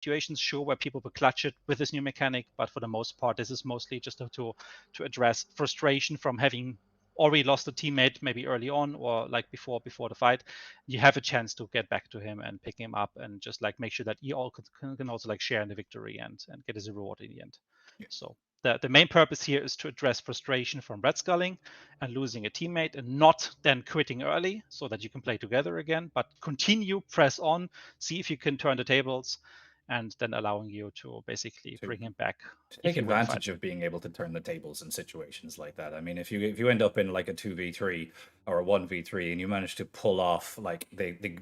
situations, sure, where people will clutch it with this new mechanic, but for the most part, this is mostly just to address frustration from having already lost a teammate maybe early on or like before the fight. You have a chance to get back to him and pick him up and just like make sure that you all can also like share in the victory and get his reward in the end. Yeah. So the main purpose here is to address frustration from red sculling and losing a teammate, and not then quitting early so that you can play together again, but continue, press on, see if you can turn the tables, and then allowing you to basically To bring him back take if you win a fight. advantage of being able to turn the tables in situations like that. I mean, if you end up in like a 2v3 or a 1v3 and you manage to pull off like the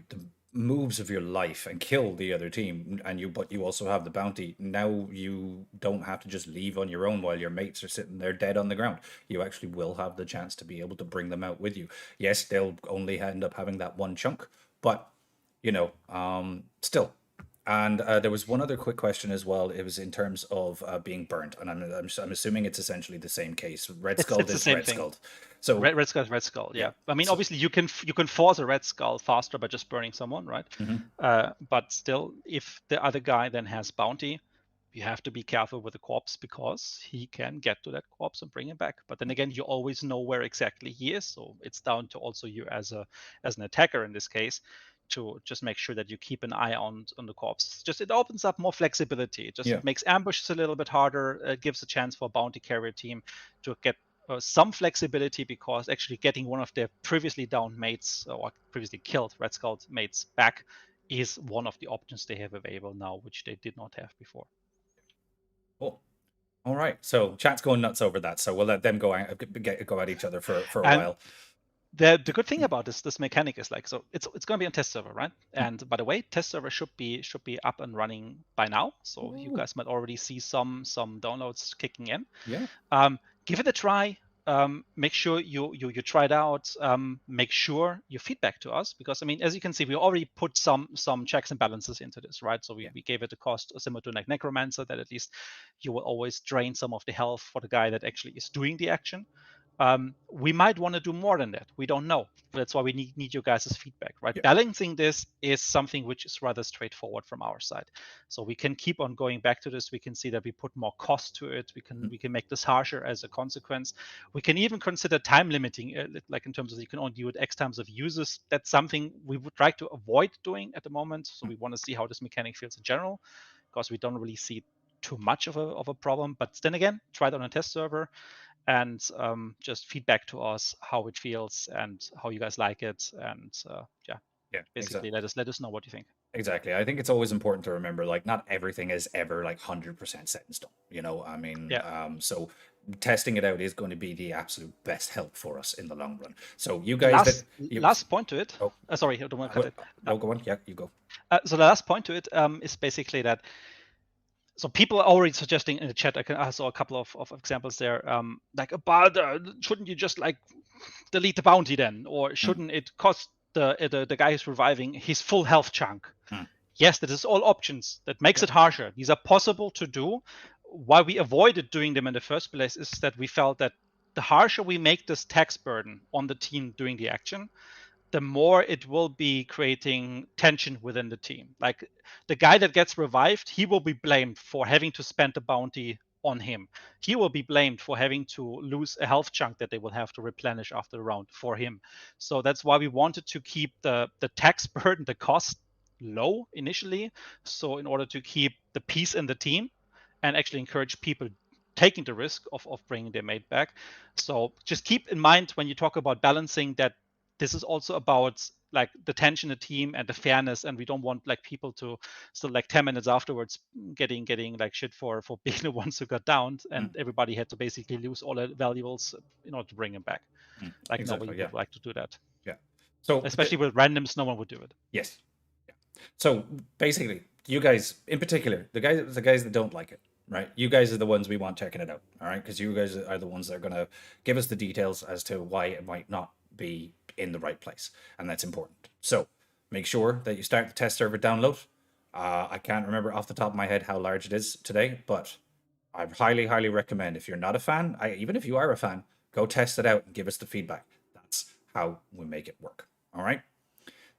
moves of your life and kill the other team, and but you also have the bounty, now you don't have to just leave on your own while your mates are sitting there dead on the ground. You actually will have the chance to be able to bring them out with you. Yes, they'll only end up having that one chunk, but still. And there was one other quick question as well. It was in terms of being burnt, and I'm assuming it's essentially the same case. Red It's Skull the is same Red thing. Skull. So Red Skull is Red Skull. yeah. Yeah. I mean, So obviously you can force a Red Skull faster by just burning someone, right? But still, if the other guy then has bounty, you have to be careful with the corpse because he can get to that corpse and bring him back. But then again, you always know where exactly he is, so it's down to also you as an attacker in this case to just make sure that you keep an eye on the corpse. Just it opens up more flexibility. It just yeah, makes ambushes a little bit harder. It gives a chance for a bounty carrier team to get some flexibility, because actually getting one of their previously downed mates or previously killed Red Skull mates back is one of the options they have available now, which they did not have before. cool. All right. So chat's going nuts over that. So we'll let them go at each other for a And while. the good thing about this mechanic is like, so it's going to be on test server, right? And by the way, test server should be up and running by now, so you guys might already see some downloads kicking in. Yeah. Give it a try. Make sure you try it out. Make sure you feedback to us, because I mean, as you can see, we already put some checks and balances into this, right? So we gave it a cost similar to like Necromancer, that at least you will always drain some of the health for the guy that actually is doing the action. We might want to do more than that. We don't know. That's why we need your guys' feedback, right? Yeah. Balancing this is something which is rather straightforward from our side. So we can keep on going back to this. We can see that we put more cost to it. We can make this harsher as a consequence. We can even consider time limiting, like in terms of you can only do it X times of users. That's something we would like to avoid doing at the moment. So we want to see how this mechanic feels in general, because we don't really see too much of a problem. But then again, try it on a test server and just feedback to us how it feels and how you guys like it, and basically Exactly. let us know what you think. Exactly. I think it's always important to remember, like, not everything is ever like 100% set in stone. I mean, Yeah. so testing it out is going to be the absolute best help for us in the long run. So you guys Last point to it. oh, Sorry, I don't want to cut it. no, go on. Yeah, you go. So the last point to it is basically that. So people are already suggesting in the chat. I saw a couple of examples there. Like, but shouldn't you just like delete the bounty then, or shouldn't it cost the guy who's reviving his full health chunk? Yes, that is all options. That makes it harsher. These are possible to do. Why we avoided doing them in the first place is that we felt that the harsher we make this tax burden on the team doing the action, the more it will be creating tension within the team. Like the guy that gets revived, he will be blamed for having to spend the bounty on him. He will be blamed for having to lose a health chunk that they will have to replenish after the round for him. So that's why we wanted to keep the tax burden, the cost low initially. So in order to keep the peace in the team and actually encourage people taking the risk of bringing their mate back. So just keep in mind when you talk about balancing that this is also about like the tension in the team and the fairness, and we don't want like people to still like 10 minutes afterwards getting like shit for being the ones who got downed, and everybody had to basically lose all their valuables in order to bring them back. Like Exactly. nobody would like to do that. Yeah. So especially with randoms, no one would do it. Yes. Yeah. So basically, you guys in particular, the guys that don't like it, right? You guys are the ones we want checking it out, all right? Because you guys are the ones that are going to give us the details as to why it might not be in the right place, and that's important. So make sure that you start the test server download. I can't remember off the top of my head how large it is today, but I highly recommend, if you're not a fan, even if you are a fan, go test it out and give us the feedback. That's how we make it work. All right.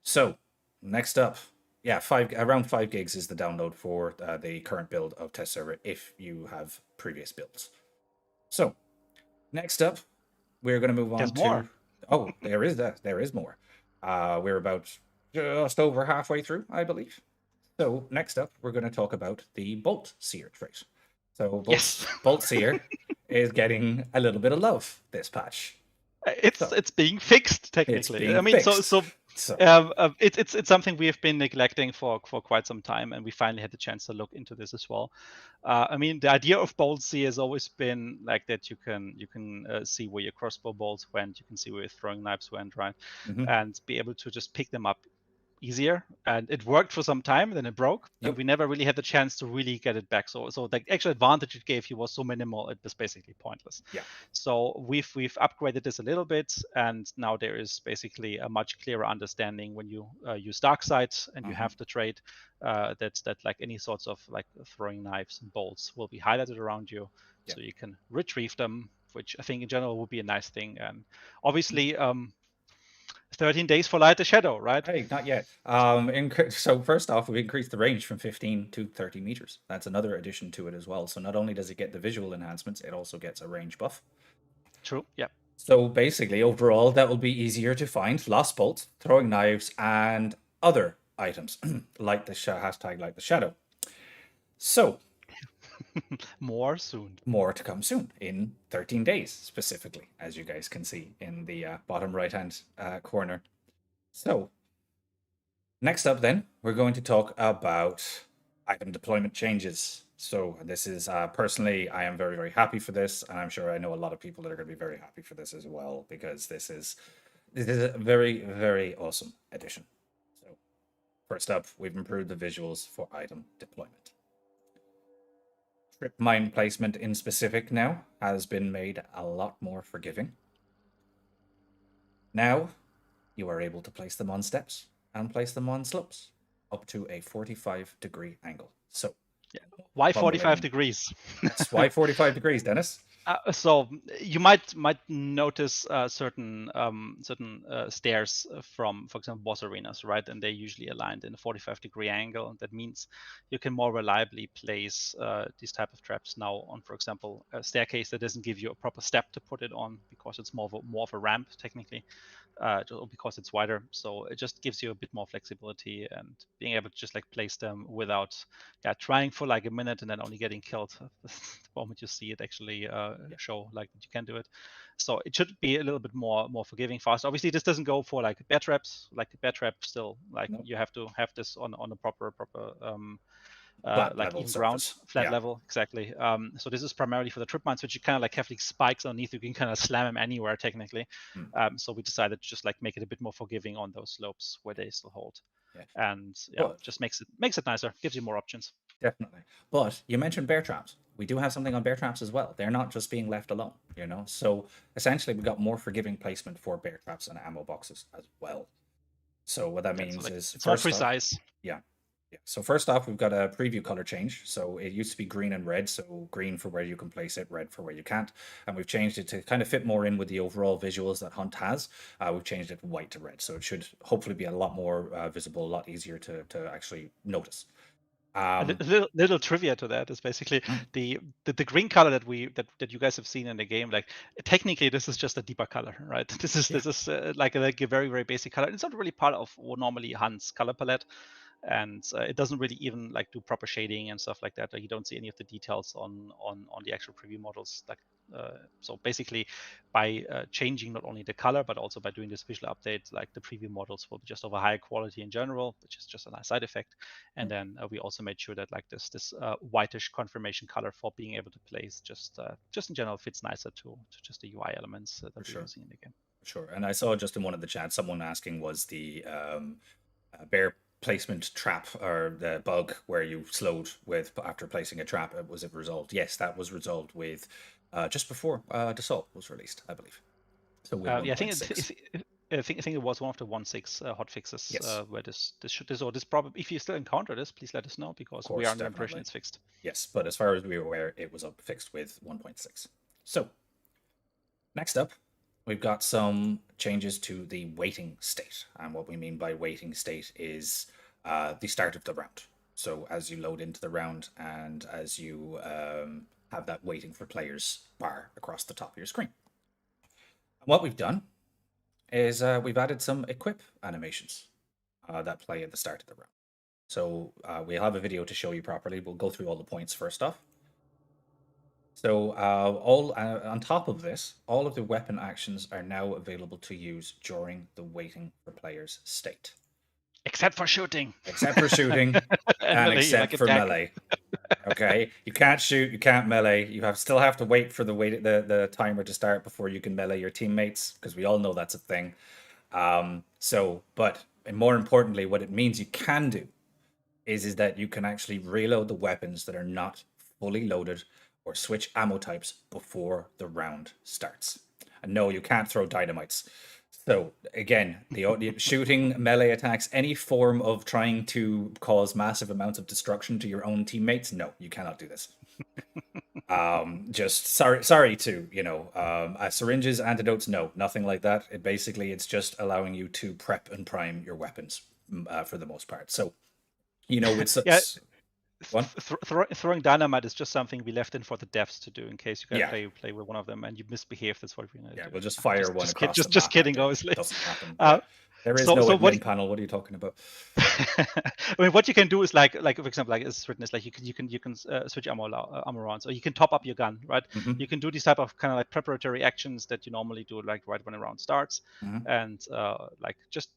So next up, yeah, around 5 gigs is the download for the current build of test server if you have previous builds. So next up, we're going to move on There's more. to. Oh, there is that. There is more. We're about just over halfway through, I believe. So next up, we're going to talk about the Bolt Seer trait. So Yes. Bolt Seer is getting a little bit of love this patch. So It's being fixed it's technically. being I mean, fixed. So it's something we have been neglecting for quite some time, and we finally had the chance to look into this as well. I mean, the idea of bolt see has always been like that you can see where your crossbow bolts went, you can see where your throwing knives went, right, mhm. and be able to just pick them up easier. And it worked for some time, then it broke, and Yep. we never really had the chance to really get it back. So the actual advantage it gave you was so minimal, it was basically pointless. Yeah. So we've upgraded this a little bit, and now there is basically a much clearer understanding when you use dark sight and you Mhm. have the trait that like any sorts of like throwing knives and bolts will be highlighted around you, Yeah. so you can retrieve them, which I think in general would be a nice thing. And Mhm. obviously 13 days for light the shadow, right? Hey, not yet. So first off, we increased the range from 15 to 30 meters. That's another addition to it as well. So not only does it get the visual enhancements, it also gets a range buff. True. Yeah. So basically, overall, that will be easier to find lost bolts, throwing knives, and other items like the hashtag like the shadow. So More soon. more to come soon in 13 days, specifically, as you guys can see in the bottom right hand corner. So next up, then, we're going to talk about item deployment changes. So this is personally, I am very, very happy for this, and I'm sure I know a lot of people that are going to be very happy for this as well because this is a very, very awesome addition. So first up, we've improved the visuals for item deployment. Trip mine placement in specific now has been made a lot more forgiving. Now you are able to place them on steps and place them on slopes up to a 45-degree angle. So Yeah. Why 45 pummeling. degrees? Yes, why 45 degrees, Dennis? So you might notice certain stairs from, for example, boss arenas, right? And they're usually aligned in a 45-degree angle. That means you can more reliably place these type of traps now on, for example, a staircase that doesn't give you a proper step to put it on because it's more of a ramp technically, because it's wider. So it just gives you a bit more flexibility and being able to just like place them without, yeah, trying for like a minute and then only getting killed the moment you see it actually Yeah. show like that you can do it. So it should be a little bit more forgiving, fast. Obviously, this doesn't go for like bear traps. Like bear trap, still like No. you have to have this on a proper Flat like level even ground, surface. flat Yeah. level, exactly. So this is primarily for the trip mines, which you kind of like have like spikes underneath. You can kind of slam them anywhere technically. Mm. So we decided to just like make it a bit more forgiving on those slopes where they still hold, Yeah. and yeah, But just makes it nicer, gives you more options. definitely. But you mentioned bear traps. We do have something on bear traps as well. They're not just being left alone, you know? So essentially, we got more forgiving placement for bear traps and ammo boxes as well. So what that Yeah, so means like is it's more first off, precise. yeah. Yeah. So first off, we've got a preview color change. So it used to be green and red. So green for where you can place it, red for where you can't. And we've changed it to kind of fit more in with the overall visuals that Hunt has. We've changed it from white to red. So it should hopefully be a lot more visible, a lot easier to actually notice. A Um, little trivia to that is basically mm, the green color that you guys have seen in the game. Like technically, this is just a deeper color, right? This is yeah. like a very basic color. It's not really part of what normally Hunt's color palette, and it doesn't really even like do proper shading and stuff like that. Like, you don't see any of the details on the actual preview models. Like so basically, by changing not only the color but also by doing this visual update, like the preview models will be just of a higher quality in general, which is just a nice side effect. And Mm, then we also made sure that like this whitish confirmation color for being able to place just in general fits nicer to just the UI elements for that we're sure. using in the game. For sure. And I saw just in one of the chats someone asking was the bear placement trap or the bug where you slowed with after placing a trap, was it resolved? Yes, that was resolved with just before the Salt was released, I believe. So with Yeah, 1.6. I think it was one of the 1.6 hot fixes Yes, where this probably, if you still encounter this, please let us know of because we are course, under the impression definitely. it's fixed. Yes, but as far as we were aware, it was up fixed with 1.6. So next up, we've got some changes to the waiting state. And what we mean by waiting state is the start of the round. So as you load into the round and as you have that waiting for players bar across the top of your screen. And what we've done is we've added some equip animations that play at the start of the round. So we'll have a video to show you properly. We'll go through all the points first off. So all on top of this, all of the weapon actions are now available to use during the waiting for players state. Except for shooting. Except for shooting And and melee, except like for attack. melee. Okay, you can't shoot, you can't melee. You still have to wait for the timer to start before you can melee your teammates, because we all know that's a thing. But more importantly, what it means you can do is that you can actually reload the weapons that are not fully loaded or switch ammo types before the round starts. And no, you can't throw dynamites. So again, the shooting, melee attacks, any form of trying to cause massive amounts of destruction to your own teammates, no, you cannot do this. Just sorry to syringes, antidotes, no, nothing like that. It's just allowing you to prep and prime your weapons for the most part. So with Yeah, such one, throwing dynamite is just something we left in for the devs to do in case you guys yeah, play with one of them and you misbehave. That's what we're gonna yeah, do. we'll just fire one across the Just map and kidding, it obviously. doesn't happen. Uh, Yeah, there is so no so what admin panel. What are you talking about? I mean, what you can do is like for example, like it's written is like you can switch ammo rounds, or you can top up your gun, right? Mm-hmm. You can do these type of kind of like preparatory actions that you normally do like right when a round starts, Mm-hmm. and like just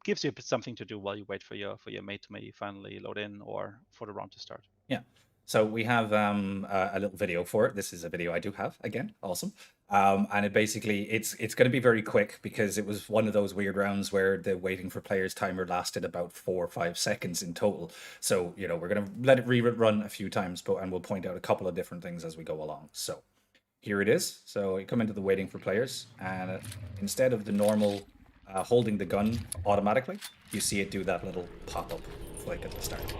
gives you a bit something to do while you wait for your mate to maybe finally load in or for the round to start. Yeah. So we have a little video for it. This is a video I do have again. Awesome. And it's going to be very quick because it was one of those weird rounds where the waiting for players timer lasted about 4 or 5 seconds in total. So we're going to let it rerun a few times, and we'll point out a couple of different things as we go along. So here it is. So you come into the waiting for players, and instead of the normal holding the gun automatically, you see it do that little pop up flick at the start,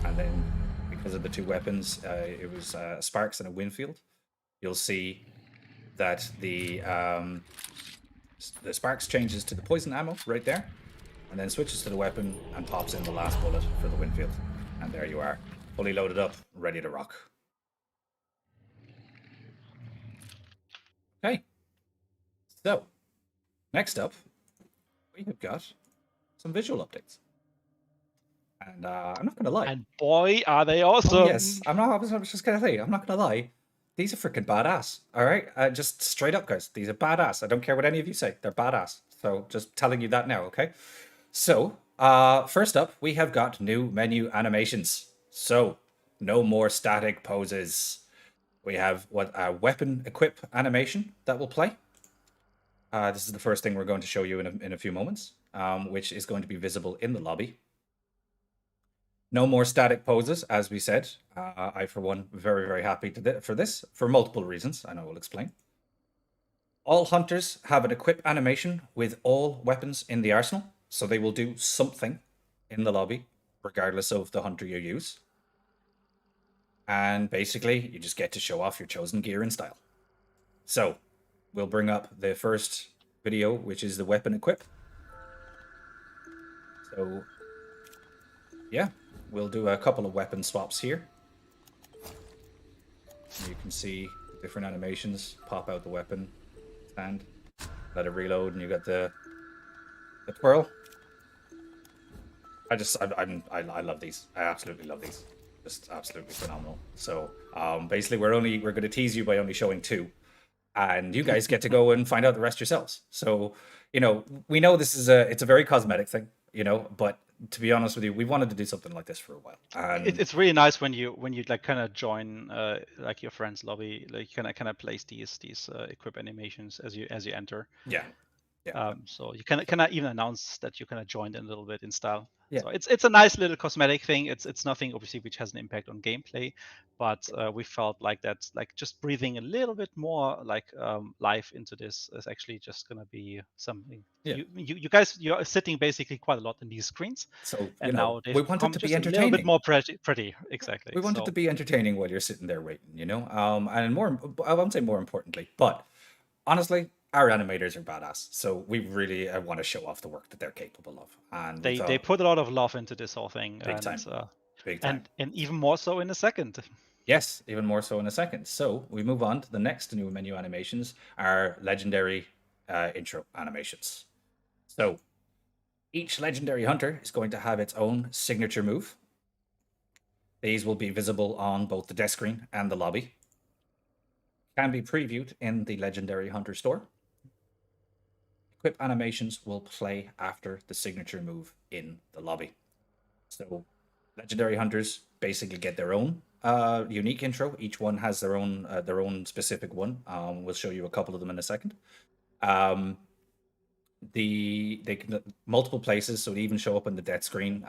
and then because of the two weapons, it was Sparks and a Winfield. You'll see that the Sparks changes to the poison ammo right there, and then switches to the weapon and pops in the last bullet for the Winfield. And there you are, fully loaded up, ready to rock. Okay, so next up, we have got some visual updates. And I'm not gonna lie. And boy, are they awesome! Oh, yes, I was just gonna say, I'm not gonna lie. These are freaking badass. All right, just straight up, guys. These are badass. I don't care what any of you say. They're badass. So just telling you that now, okay? So first up, we have got new menu animations. So no more static poses. We have a weapon equip animation that will play. This is the first thing we're going to show you in a few moments, which is going to be visible in the lobby. No more static poses, as we said. I, for one, very, very happy for this, for multiple reasons. I know we'll explain. All hunters have an equip animation with all weapons in the arsenal, so they will do something in the lobby, regardless of the hunter you use. And basically, you just get to show off your chosen gear and style. So, we'll bring up the first video, which is the weapon equip. So, yeah, we'll do a couple of weapon swaps here. You can see different animations. Pop out the weapon, stand, let it reload, and you got the twirl. I love these. I absolutely love these. Just absolutely phenomenal. So basically, we're going to tease you by only showing 2, and you guys get to go and find out the rest yourselves. So we know this is it's a very cosmetic thing, but to be honest with you, we wanted to do something like this for a while. And it's really nice when you like kind of join like your friend's lobby, like you kind of place these equip animations as you enter. Yeah. So you can even announce that you kind of joined in a little bit in style. Yeah. So it's a nice little cosmetic thing. It's nothing obviously which has an impact on gameplay, but we felt like that's like just breathing a little bit more like life into this is actually just gonna be something. Yeah. You guys, you're sitting basically quite a lot in these screens. So and now we want it to be entertaining. A little bit more pretty. Exactly. We want it to be entertaining while you're sitting there waiting, and more, I won't say more importantly, but honestly, our animators are badass, so we really want to show off the work that they're capable of, and we They thought put a lot of love into this whole thing, big time, big time. and even more so in the second. Yes, even more so in a second. So we move on to the next new menu animations, are legendary intro animations. So each legendary hunter is going to have its own signature move. These will be visible on both the desk screen and the lobby. Can be previewed in the Legendary Hunter store. Equip animations will play after the signature move in the lobby. So Legendary Hunters basically get their own unique intro. Each one has their own specific one. We'll show you a couple of them in a second. They can multiple places, so they even show up on the death screen.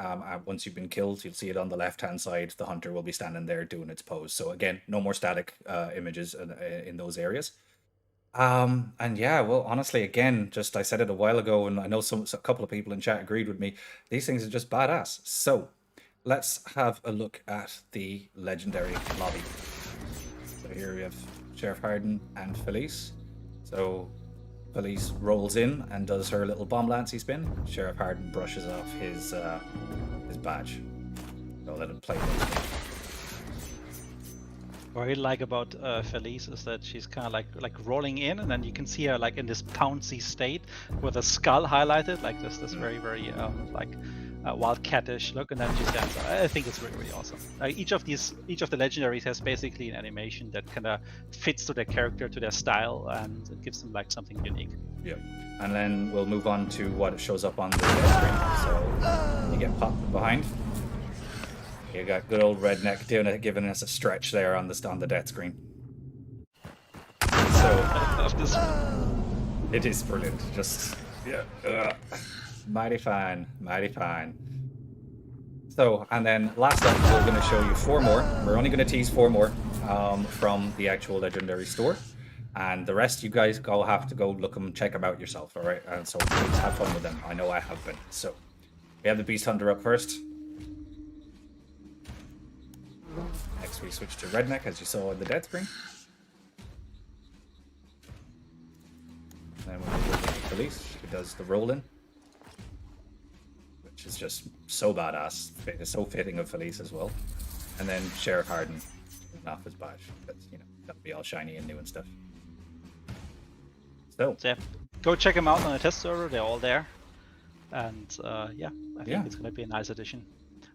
Once you've been killed, you'll see it on the left hand side. The hunter will be standing there doing its pose. So again, no more static images in those areas. And yeah, well, honestly, again, just I said it a while ago, and I know a couple of people in chat agreed with me. These things are just badass. So let's have a look at the legendary lobby. So here we have Sheriff Harden and Felice. So Felice rolls in and does her little bomb lancy spin. Sheriff Harden brushes off his badge. So let it play. What I like about Felice is that she's kind of like rolling in, and then you can see her like in this pouncy state with a skull highlighted, like this very wildcatish look, and then she stands. I think it's really awesome. Each of the legendaries has basically an animation that kind of fits to their character, to their style, and it gives them like something unique. Yeah, and then we'll move on to what shows up on the screen. So you get popped from behind. You got good old redneck doing it, giving us a stretch there on the death screen. So it is brilliant. Just yeah, mighty fine, mighty fine. So, and then last up, we're going to show you 4 more. We're only going to tease 4 more from the actual legendary store, and the rest you guys have to go look them, check them out yourself. All right, and so please have fun with them. I know I have been. So we have the Beast Hunter up first. Next we switch to Redneck, as you saw in the death screen. Then we move over to Felice, who does the roll-in, which is just so badass. It's so fitting of Felice as well. And then Sheriff Harden off his badge. That's, that'll be all shiny and new and stuff. So yeah, go check them out on the test server. They're all there, and I think it's going to be a nice addition.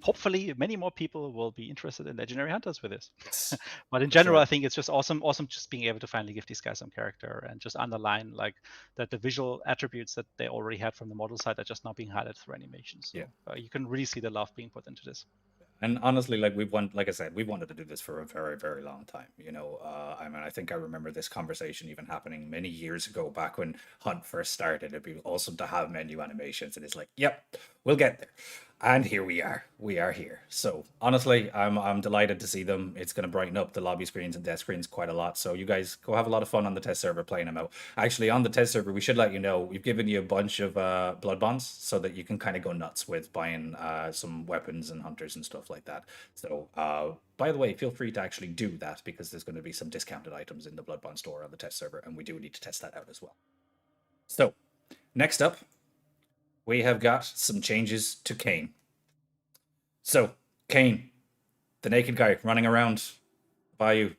Hopefully, many more people will be interested in Legendary Hunters with this. Yes. But in general, I think it's just awesome just being able to finally give these guys some character and just underline like that the visual attributes that they already had from the model side are just now being highlighted through animations. So, you can really see the love being put into this. And honestly, like I said, we've wanted to do this for a very, very long time. I mean, I think I remember this conversation even happening many years ago, back when Hunt first started. It'd be awesome to have menu animations, and it's like, yep, we'll get there. And here we are. We are here. So honestly, I'm delighted to see them. It's going to brighten up the lobby screens and desk screens quite a lot. So you guys go have a lot of fun on the test server playing them out. Actually, on the test server, we should let you know we've given you a bunch of blood bonds so that you can kind of go nuts with buying some weapons and hunters and stuff like that. So by the way, feel free to actually do that, because there's going to be some discounted items in the blood bond store on the test server, and we do need to test that out as well. So next up, we have got some changes to Cain. So, Cain, the naked guy running around Bayou.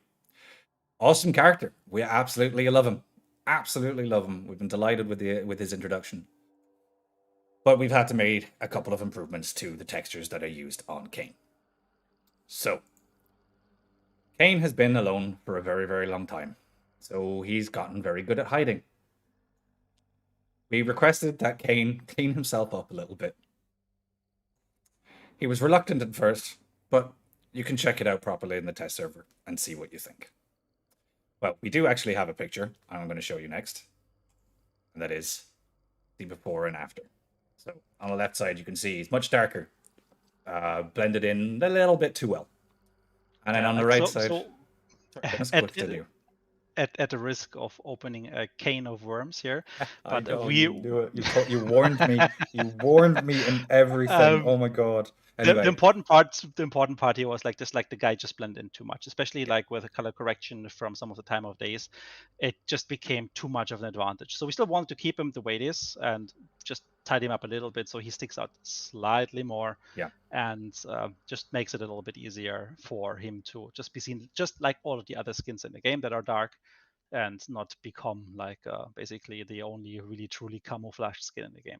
Awesome character. We absolutely love him. Absolutely love him. We've been delighted with his introduction. But we've had to make a couple of improvements to the textures that are used on Cain. So, Cain has been alone for a very, very long time. So he's gotten very good at hiding. We requested that Cain clean himself up a little bit. He was reluctant at first, but you can check it out properly in the test server and see what you think. Well, we do actually have a picture I'm going to show you next, and that is the before and after. So on the left side, you can see he's much darker, blended in a little bit too well. And then on the right side... at the risk of opening a can of worms here, I but know we you do it. You warned me. You warned me in everything. um, Oh my god. the Anyway, important part here was like just like the guy just blended in too much, especially yeah. like with a color correction from some of the time of days. It just became too much of an advantage. So we still wanted to keep him the way it is and just tidy him up a little bit so he sticks out slightly more, Yeah. and just makes it a little bit easier for him to just be seen just like all of the other skins in the game that are dark, and not become like basically the only really truly camouflaged skin in the game.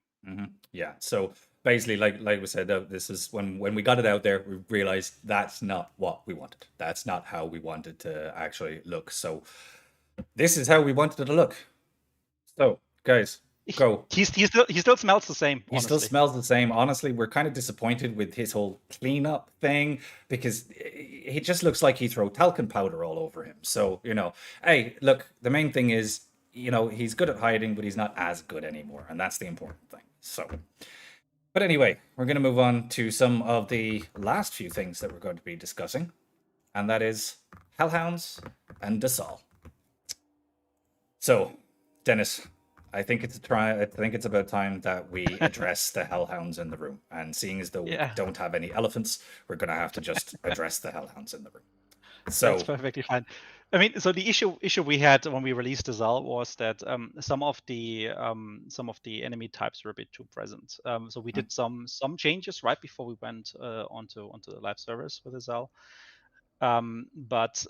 Yeah. So basically, like we said, this is when we got it out there, we realized that's not what we wanted. That's not how we wanted to actually look. So this is how we wanted it to look. So guys, go. He still smells the same, He still honestly. smells the same. Honestly, we're kind of disappointed with his whole cleanup thing because he just looks like he throw talcum powder all over him. So, hey, look, the main thing is, he's good at hiding, but he's not as good anymore. And that's the important thing. So, but anyway, we're going to move on to some of the last few things that we're going to be discussing. And that is Hellhounds and Dasal. So, Dennis, I think it's about time that we address the hellhounds in the room. And seeing as though we Yeah, don't have any elephants, we're gonna have to just address the hellhounds in the room. that's So, perfectly fine. I mean, so the issue we had when we released the Zal was that some of the enemy types were a bit too present. So we did some changes right before we went onto the live servers with the Zal. But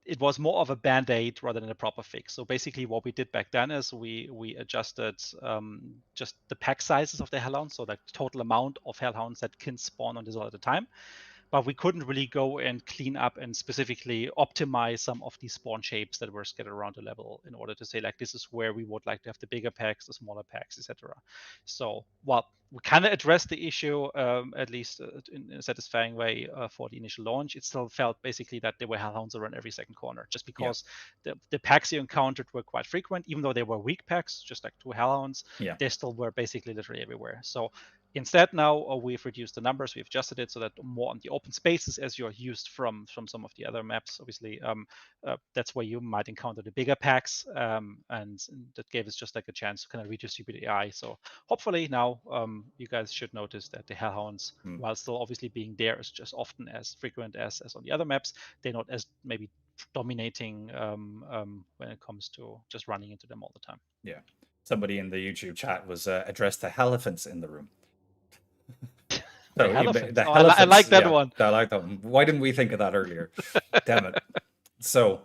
it was more of a band-aid rather than a proper fix. So basically what we did back then is we adjusted just the pack sizes of the Hellhounds, so the total amount of Hellhounds that can spawn on this all at a time. But we couldn't really go and clean up and specifically optimize some of these spawn shapes that were scattered around the level in order to say like this is where we would like to have the bigger packs, the smaller packs, etc. So well, we kind of addressed the issue at least in a satisfying way for the initial launch. It still felt basically that there were hellhounds around every second corner, just yeah, because the packs you encountered were quite frequent, even though they were weak packs, just like two hellhounds. yeah, They still were basically literally everywhere. So instead, now we've reduced the numbers. We've adjusted it so that more on the open spaces, as you're used from some of the other maps. Obviously, that's where you might encounter the bigger packs, and that gave us just like a chance to kind of redistribute AI. So hopefully now you guys should notice that the Hellhounds, mm, while still obviously being there, is just often as frequent as on the other maps. They're not as maybe dominating when it comes to just running into them all the time. yeah. Somebody in the YouTube chat was addressed the elephants in the room. The So elephants. the Oh, I like elephants, that yeah, one. I like that one. Why didn't we think of that earlier? Damn it. So,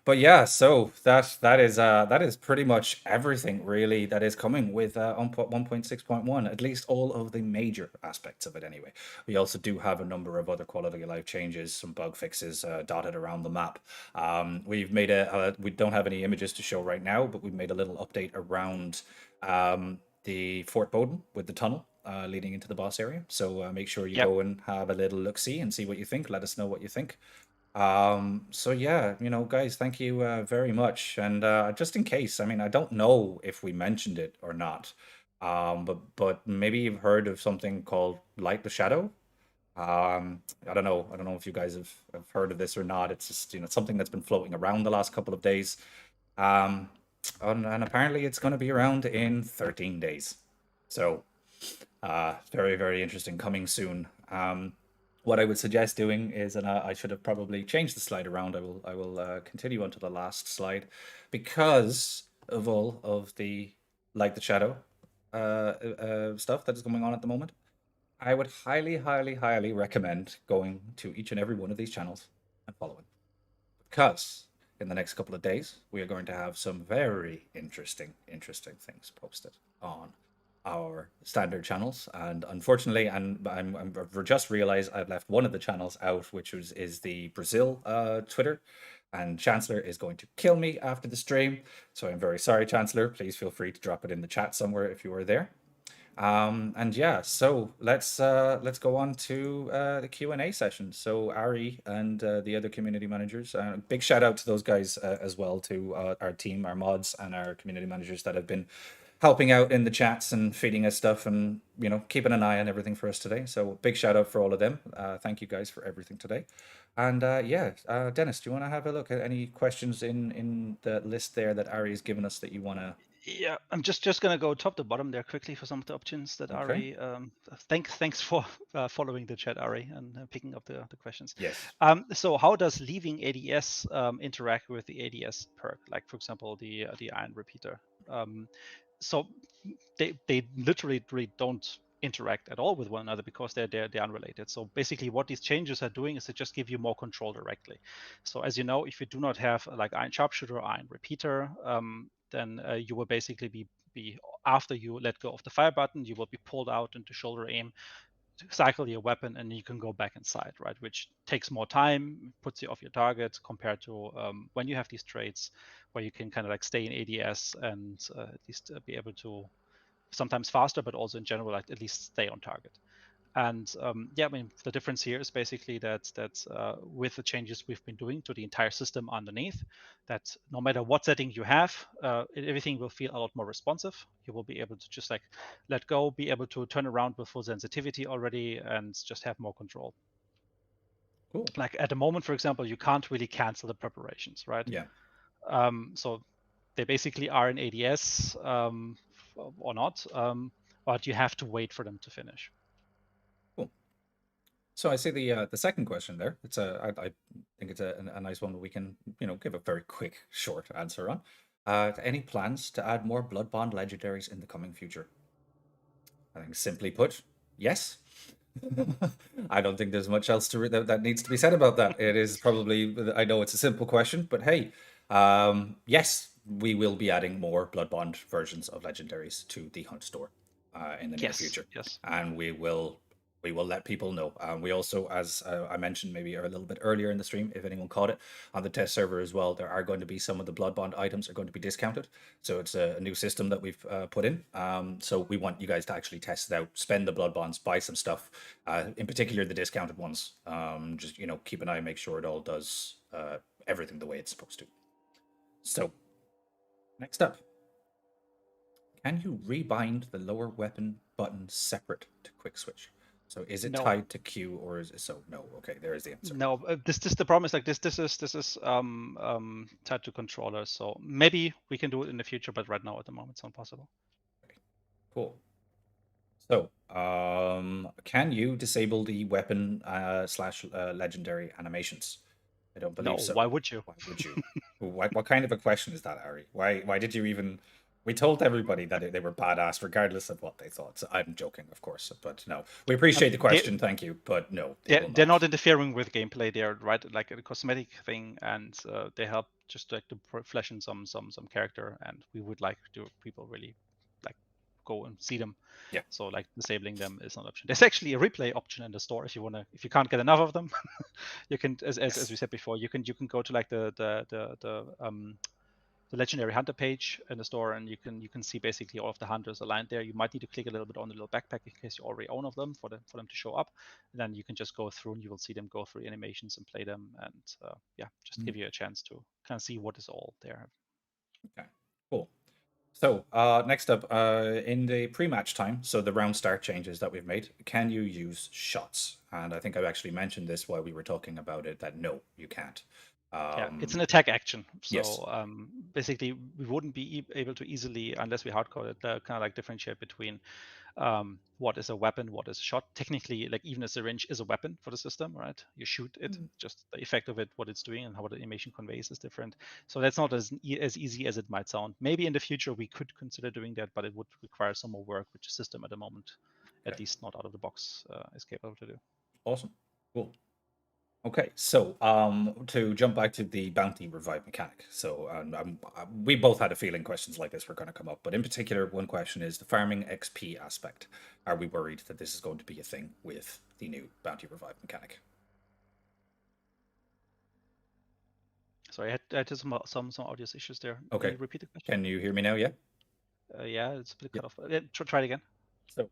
but yeah, so that is pretty much everything really that is coming with 1.6.1, at least all of the major aspects of it anyway. We also do have a number of other quality of life changes, some bug fixes dotted around the map. We've made we don't have any images to show right now, but we've made a little update around the Fort Bowden with the tunnel leading into the boss area. So make sure you Yep. go and have a little look-see and see what you think. Let us know what you think. So yeah, guys, thank you very much. And just in case, I mean, I don't know if we mentioned it or not, but maybe you've heard of something called Light the Shadow. I don't know. I don't know if you guys have heard of this or not. It's just something that's been floating around the last couple of days. Um, and apparently it's going to be around in 13 days. So very, very interesting, coming soon. What I would suggest doing is, and I should have probably changed the slide around. I will continue onto the last slide because of all of the Like the Shadow stuff that is going on at the moment. I would highly, highly, highly recommend going to each and every one of these channels and following, because in the next couple of days we are going to have some very interesting things posted on our standard channels. And unfortunately, and I've just realized I've left one of the channels out, which is the Brazil Twitter, and Chancellor is going to kill me after the stream, so I'm very sorry, Chancellor. Please feel free to drop it in the chat somewhere if you are there. And yeah, so let's go on to the Q&A session. So Ari and the other community managers, big shout out to those guys as well, to our team, our mods, and our community managers that have been helping out in the chats and feeding us stuff and keeping an eye on everything for us today. So big shout out for all of them. Thank you guys for everything today. And Dennis, do you want to have a look at any questions in the list there that Ari's given us that you want to? Yeah, I'm just gonna go top to bottom there quickly for some of the options that Okay. Ari. Thanks for following the chat, Ari, and picking up the questions. Yes. So how does leaving ADS interact with the ADS perk? Like for example, the iron repeater. So they literally really don't interact at all with one another because they're unrelated. So basically, what these changes are doing is to just give you more control directly. So as you know, if you do not have like iron sharpshooter or iron repeater, then you will basically be after you let go of the fire button, you will be pulled out into shoulder aim, cycle your weapon, and you can go back inside, right? Which takes more time, puts you off your target compared to when you have these traits where you can kind of like stay in ADS and at least be able to sometimes faster, but also in general, like at least stay on target. And yeah, I mean, the difference here is basically that with the changes we've been doing to the entire system underneath, that no matter what setting you have, everything will feel a lot more responsive. You will be able to just like let go, be able to turn around with full sensitivity already, and just have more control. Cool. Like at the moment, for example, you can't really cancel the preparations, right? Yeah. So they basically are in ADS or not, but you have to wait for them to finish. Cool. So I see the second question there. I think it's a nice one that we can give a very quick short answer on. Any plans to add more Blood Bond legendaries in the coming future? I think simply put, yes. I don't think there's much else that needs to be said about that. It is probably, I know it's a simple question, but hey, yes, we will be adding more Blood Bond versions of legendaries to the Hunt store in the near Yes, future, yes. and we will let people know. We also, as I mentioned maybe a little bit earlier in the stream, if anyone caught it, on the test server as well, there are going to be some of the Blood Bond items are going to be discounted. So it's a new system that we've put in. So we want you guys to actually test it out, spend the Blood Bonds, buy some stuff, in particular the discounted ones. Just keep an eye, make sure it all does everything the way it's supposed to. So next up, can you rebind the lower weapon button separate to quick switch? So is it No, tied to Q or is it so? No. Okay, there is the answer. no. This the problem is like this is tied to controllers. So maybe we can do it in the future, but right now at the moment it's not possible. Okay, cool. So, can you disable the weapon slash legendary animations? I don't No, believe so. why would you? Why would you? What kind of a question is that, Ari? Why did you even? We told everybody that they were badass, regardless of what they thought. So I'm joking, of course, but no, we appreciate the They question. Thank you, but no, they will they're not. not interfering with gameplay. They're right like a cosmetic thing, and they help just like to flesh in some character. And we would like to people really like go and see them. Yeah. So like disabling them is not an option. There's actually a replay option in the store if you can't get enough of them, you can as we Yes. said before, you can go to like the legendary hunter page in the store, and you can see basically all of the hunters aligned there. You might need to click a little bit on the little backpack in case you already own of them for them to show up. And then you can just go through and you will see them go through animations and play them, and yeah, just Mm, give you a chance to kind of see what is all there. okay. Cool. So, next up, in the pre-match time, so the round start changes that we've made, can you use shots? And I think I've actually mentioned this while we were talking about it, that no, you can't. Yeah, it's Um, an attack action. yes. So basically, we wouldn't be able to easily, unless we hardcode it, kind of like differentiate between what is a weapon, what is a shot. Technically, like even a syringe is a weapon for the system, right? You shoot it, Mm, just the effect of it, what it's doing, and how the animation conveys is different. So that's not as easy as it might sound. Maybe in the future we could consider doing that, but it would require some more work, which the system at the moment, at okay. least not out of the box, is capable to do. Awesome. Cool. Okay, so to jump back to the bounty revive mechanic. So we both had a feeling questions like this were going to come up, but in particular, one question is the farming XP aspect. Are we worried that this is going to be a thing with the new bounty revive mechanic? Sorry, I had some audio issues there. Can Okay, you repeat the question? can you hear me now? Yeah. Yeah, it's a bit Yeah. cut off. Try it again. So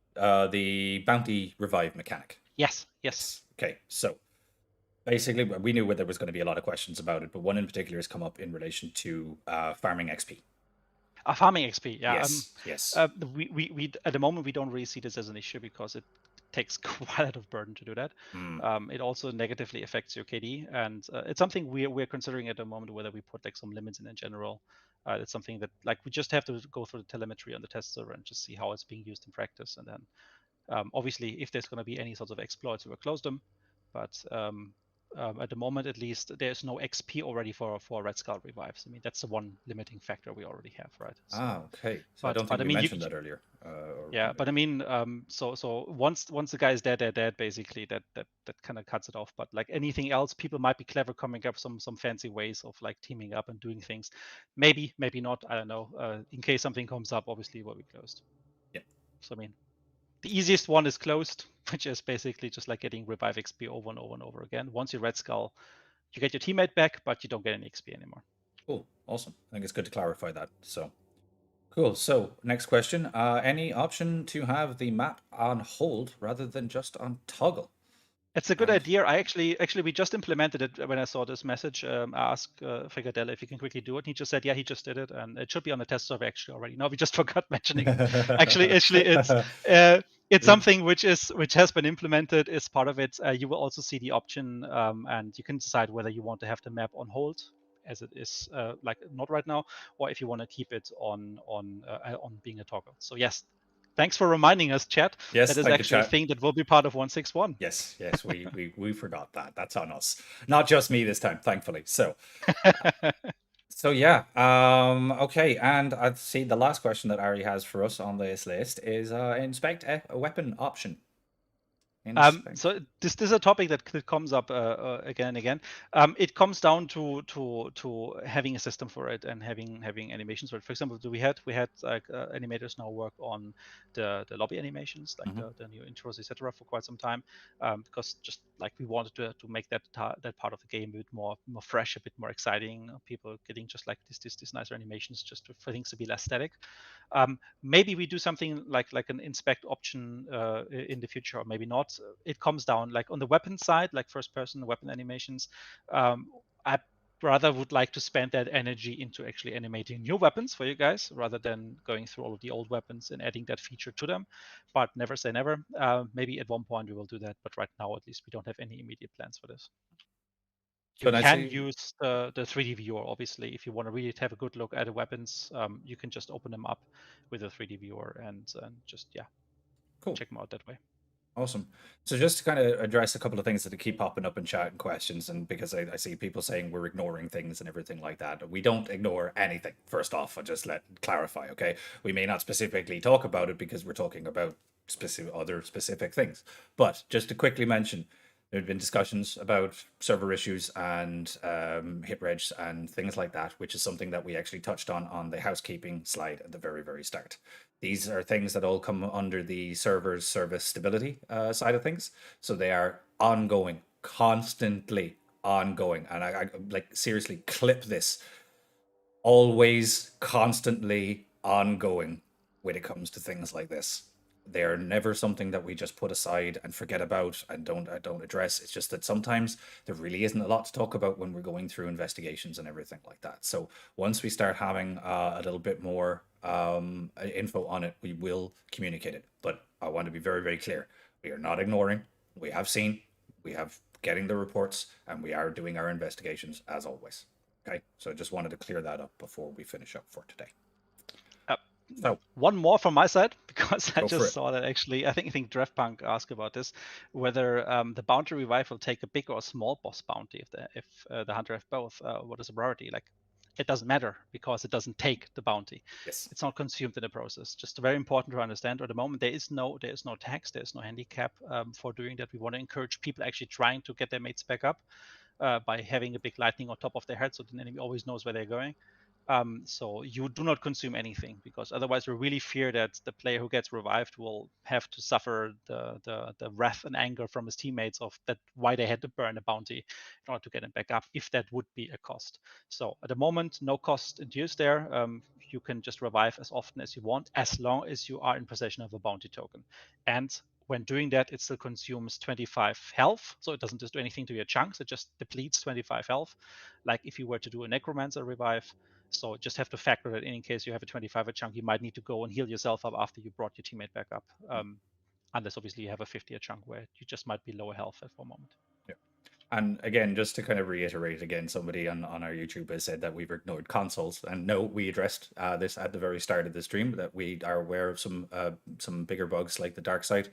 the bounty revive mechanic. Yes, yes. Yes. Okay. So basically, we knew there was going to be a lot of questions about it, but one in particular has come up in relation to farming XP. Farming XP, yeah. Yes. Yes. We at the moment we don't really see this as an issue because it takes quite a lot of burden to do that. Mm. It also negatively affects your KD, and it's something we're considering at the moment, whether we put like some limits in general. It's something that like we just have to go through the telemetry on the test server and just see how it's being used in practice, and then obviously if there's going to be any sorts of exploits, we'll close them. But at the moment, at least, there's no XP already for Red Skull revives. I mean, that's the one limiting factor we already have, right? So, Okay. So I but don't think I we mean, mentioned that earlier. yeah, but I mean, so once the guy is dead, they're dead. Basically, that kind of cuts it off. But like anything else, people might be clever coming up some fancy ways of like teaming up and doing things. Maybe, maybe not. I don't know. In case something comes up, obviously, will be closed. Yeah. So I mean, the easiest one is closed, which is basically just like getting revive XP over and over and over again. Once you Red Skull, you get your teammate back, but you don't get any XP anymore. Cool. Awesome. I think it's good to clarify that. So cool. So next question. Any option to have the map on hold rather than just on toggle? It's a good And idea. I actually we just implemented it when I saw this message. I asked Fricadella if he can quickly do it. And he just said, yeah, he just did it, and it should be on the test server actually already. No, we just forgot mentioning it. Actually, it's something which has been implemented. Is part of it. You will also see the option, and you can decide whether you want to have the map on hold, as it is like not right now, or if you want to keep it on being a toggle. So yes, thanks for reminding us, chat. yes, That is thank you, actually a chat. thing that will be part of 161. Yes, yes, we forgot that. That's on us. Not just me this time, thankfully. So so yeah. Okay, and I see the last question that Ari has for us on this list is inspect a weapon option. Inspect. So this is a topic that comes up again and again. It comes down to having a system for it and having animations for it. For example, we had like animators now work on the lobby animations, like Mhm. the new intros, etc., for quite some time, because just like we wanted to make that part of the game a bit more fresh, a bit more exciting. People getting just like this nicer animations, just for things to be less static. Maybe we do something like an inspect option in the future, or maybe not. It comes down like on the weapon side, like first person weapon animations. I rather would like to spend that energy into actually animating new weapons for you guys rather than going through all of the old weapons and adding that feature to them. But never say never. Maybe at one point we will do that, but right now at least we don't have any immediate plans for this. You Can I can say use the 3D viewer, obviously, if you want to really have a good look at the weapons. You can just open them up with a 3D viewer and just cool? check them out that way. Awesome. So just to kind of address a couple of things that keep popping up in chat and questions, and because I see people saying we're ignoring things and everything like that, we don't ignore anything. First off, I'll just let clarify, okay? We may not specifically talk about it because we're talking about specific things, but just to quickly mention, there have been discussions about server issues and hit regs and things like that, which is something that we actually touched on the housekeeping slide at the very start. These are things that all come under the server's service stability side of things. So they are ongoing, constantly ongoing. And I like seriously clip this. Always, constantly ongoing when it comes to things like this. They're never something that we just put aside and forget about and don't address. It's just that sometimes there really isn't a lot to talk about when we're going through investigations and everything like that. So once we start having a little bit more info on it, we will communicate it. But I want to be very clear: we are not ignoring. We have seen, we have getting the reports, and we are doing our investigations as always. Okay, so I just wanted to clear that up before we finish up for today. Uh, So One more from my side because I go for just it. saw that actually. I think DraftPunk asked about this, whether the bounty revive will take a big or a small boss bounty if the hunter have both. What is the priority? Like, it doesn't matter because it doesn't take the bounty. Yes. It's not consumed in the process. Just very important to understand. At the moment, there is no tax, there is no handicap for doing that. We want to encourage people actually trying to get their mates back up by having a big lightning on top of their head, so the enemy always knows where they're going. So you do not consume anything, because otherwise we really fear that the player who gets revived will have to suffer the wrath and anger from his teammates of that why they had to burn a bounty in order to get him back up, if that would be a cost. So at the moment, no cost induced there. You can just revive as often as you want, as long as you are in possession of a bounty token. And when doing that, it still consumes 25 health. So it doesn't just do anything to your chunks, it just depletes 25 health. Like if you were to do a necromancer revive. So just have to factor that in case you have a 25 chunk, you might need to go and heal yourself up after you brought your teammate back up. unless obviously you have a 50-year chunk where you just might be lower health at one moment. Yeah. And again, just to kind of reiterate again, somebody on our YouTube has said that we've ignored consoles, and no, we addressed this at the very start of the stream, that we are aware of some bigger bugs like the dark side,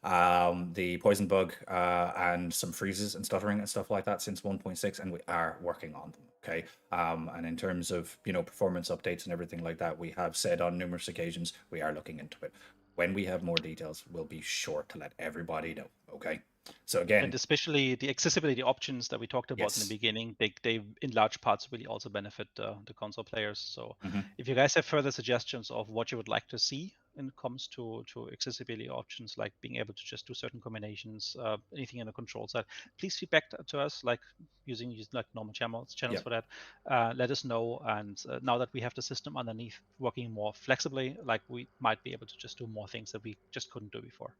the poison bug, and some freezes and stuttering and stuff like that since 1.6, and we are working on them. Okay. And in terms of performance updates and everything like that, we have said on numerous occasions we are looking into it. When we have more details, we'll be sure to let everybody know. Okay. So again, and especially the accessibility options that we talked about in the beginning, they in large parts really also benefit the console players. So if you guys have further suggestions of what you would like to see when it comes to accessibility options, like being able to just do certain combinations, anything in the control side, please feedback to us, like using like normal channels for that. Let us know. And now that we have the system underneath working more flexibly, like we might be able to just do more things that we just couldn't do before.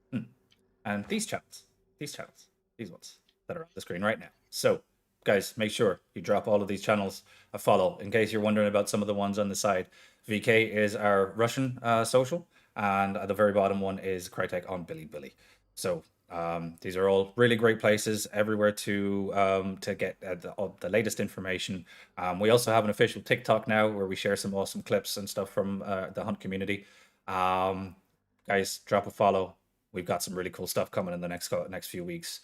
And these channels, these ones that are on the screen right now. So guys, make sure you drop all of these channels a follow. In case you're wondering about some of the ones on the side, VK is our Russian social, and at the very bottom one is Crytek on Billy. So these are all really great places everywhere to get the latest information. We also have an official TikTok now where we share some awesome clips and stuff from the hunt community. Guys, drop a follow. We've got some really cool stuff coming in the next few weeks.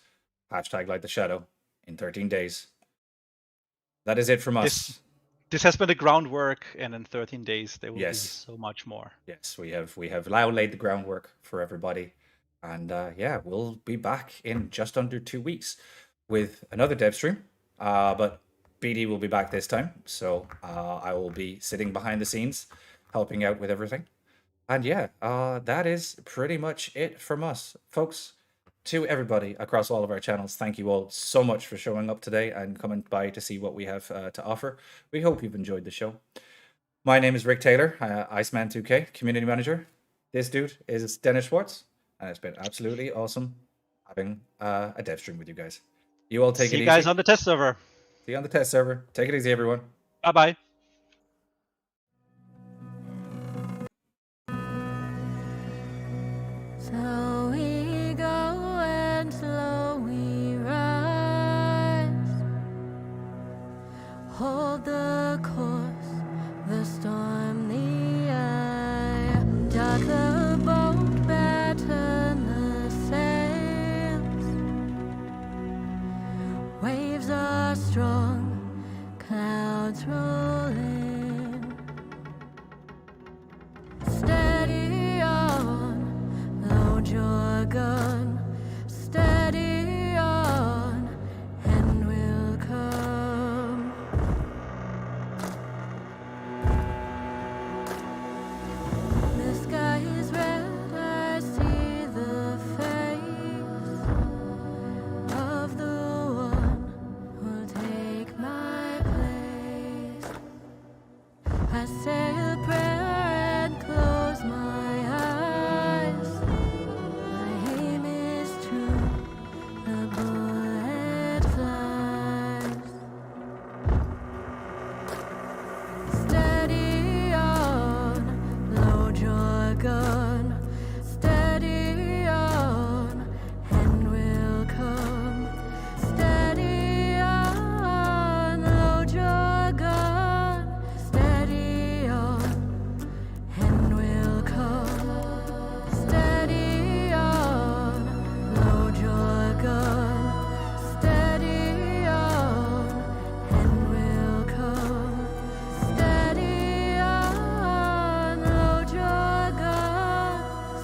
Hashtag Light the Shadow in 13 days. That is it from us. This has been the groundwork, and in 13 days there will be so much more. Yes, we have now laid the groundwork for everybody, and we'll be back in just under 2 weeks with another dev stream. But BD will be back this time, so I will be sitting behind the scenes, helping out with everything. And that is pretty much it from us, folks. To everybody across all of our channels, thank you all so much for showing up today and coming by to see what we have to offer. We hope you've enjoyed the show. My name is Rick Taylor, Iceman2K, Community Manager. This dude is Dennis Schwartz, and it's been absolutely awesome having a dev stream with you guys. You all take it easy. See you guys on the test server. See you on the test server. Take it easy, everyone. Bye-bye. So we go and slowly rise. Hold the course, the storm, the eye. Dock the boat, batten the sails. Waves are strong, clouds rolling. Steady on, load your gun. Steady on, and we'll come. The sky is red, I see the face of the one who'll take my place. I say a prayer and close my eyes. My aim is true, the bullet flies. Steady on, load your gun. Steady on, and we'll come. Steady on, load your gun. Steady on, and we'll come. Steady on, load your gun. Steady on, and we'll come. Steady on, load your gun.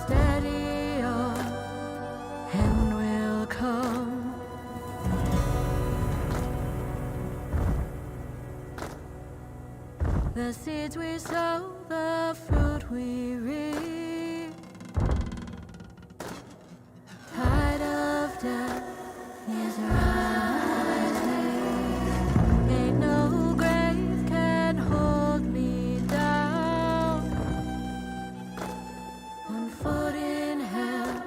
Steady on, and we'll come. The seeds we sow, the fruit we reap. Tide of death is rising. Ain't no grave can hold me down. On foot in hell,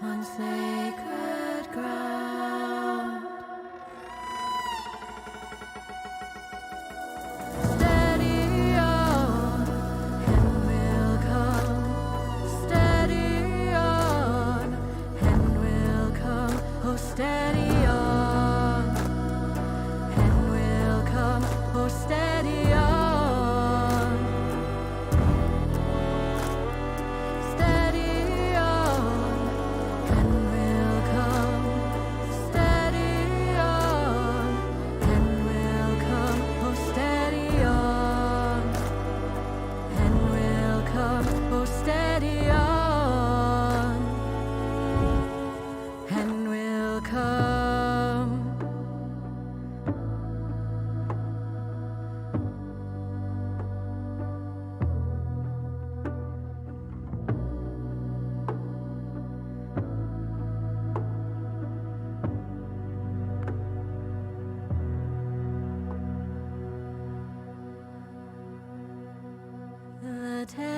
on sacred ground. Steady on, and we'll come. tell